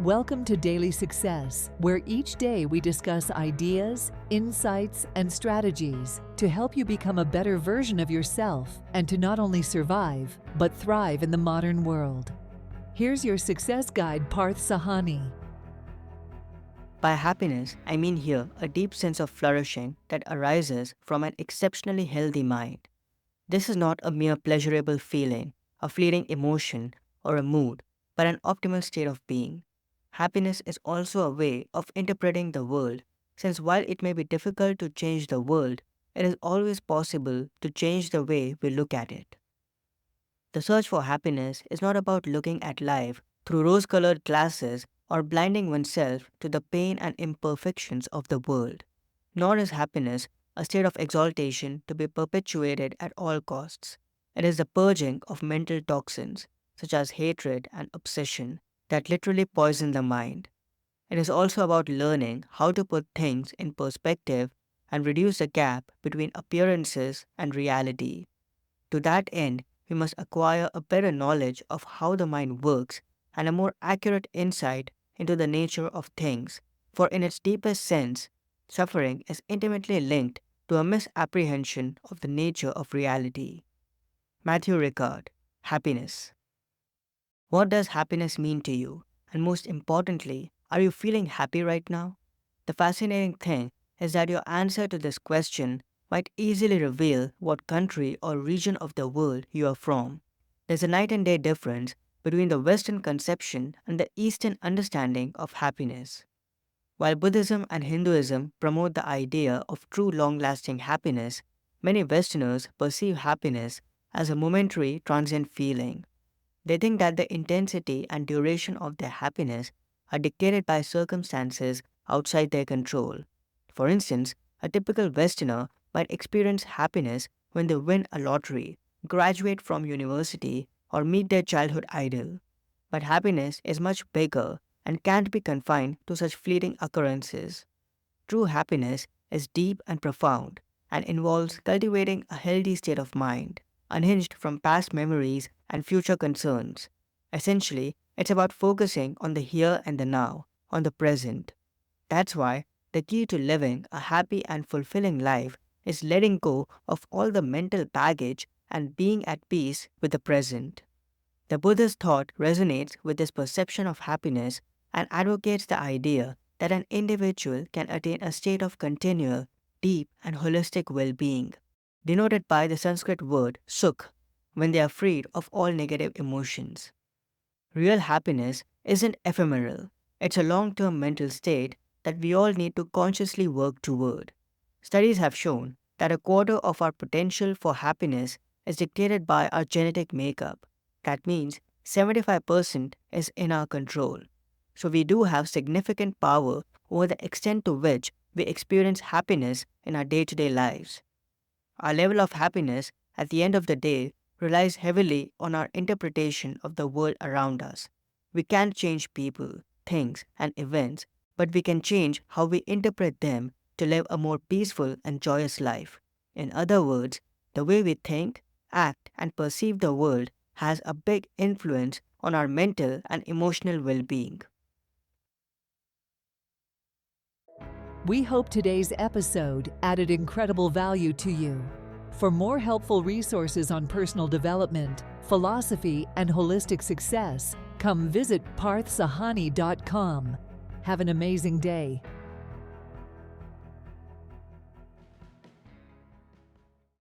Welcome to Daily Success, where each day we discuss ideas, insights, and strategies to help you become a better version of yourself and to not only survive, but thrive in the modern world. Here's your success guide, Parth Sahani. By happiness, I mean here a deep sense of flourishing that arises from an exceptionally healthy mind. This is not a mere pleasurable feeling, a fleeting emotion, or a mood, but an optimal state of being. Happiness is also a way of interpreting the world, since while it may be difficult to change the world, it is always possible to change the way we look at it. The search for happiness is not about looking at life through rose colored glasses or blinding oneself to the pain and imperfections of the world. Nor is happiness a state of exaltation to be perpetuated at all costs. It is the purging of mental toxins, such as hatred and obsession, that literally poison the mind. It is also about learning how to put things in perspective and reduce the gap between appearances and reality. To that end, we must acquire a better knowledge of how the mind works and a more accurate insight into the nature of things, for in its deepest sense, suffering is intimately linked to a misapprehension of the nature of reality. Matthew Ricard, Happiness. What does happiness mean to you? And most importantly, are you feeling happy right now? The fascinating thing is that your answer to this question might easily reveal what country or region of the world you are from. There's a night and day difference between the Western conception and the Eastern understanding of happiness. While Buddhism and Hinduism promote the idea of true long-lasting happiness, many Westerners perceive happiness as a momentary, transient feeling. They think that the intensity and duration of their happiness are dictated by circumstances outside their control. For instance, a typical Westerner might experience happiness when they win a lottery, graduate from university, or meet their childhood idol. But happiness is much bigger and can't be confined to such fleeting occurrences. True happiness is deep and profound and involves cultivating a healthy state of mind, unhinged from past memories and future concerns. Essentially, it's about focusing on the here and the now, on the present. That's why the key to living a happy and fulfilling life is letting go of all the mental baggage and being at peace with the present. The Buddha's thought resonates with this perception of happiness and advocates the idea that an individual can attain a state of continual, deep, and holistic well-being, denoted by the Sanskrit word sukh, when they are freed of all negative emotions. Real happiness isn't ephemeral, it's a long-term mental state that we all need to consciously work toward. Studies have shown that a quarter of our potential for happiness is dictated by our genetic makeup. That means 75% is in our control. So we do have significant power over the extent to which we experience happiness in our day-to-day lives. Our level of happiness at the end of the day relies heavily on our interpretation of the world around us. We can't change people, things, and events, but we can change how we interpret them to live a more peaceful and joyous life. In other words, the way we think, act, and perceive the world has a big influence on our mental and emotional well-being. We hope today's episode added incredible value to you. For more helpful resources on personal development, philosophy, and holistic success, come visit parthsahani.com. Have an amazing day.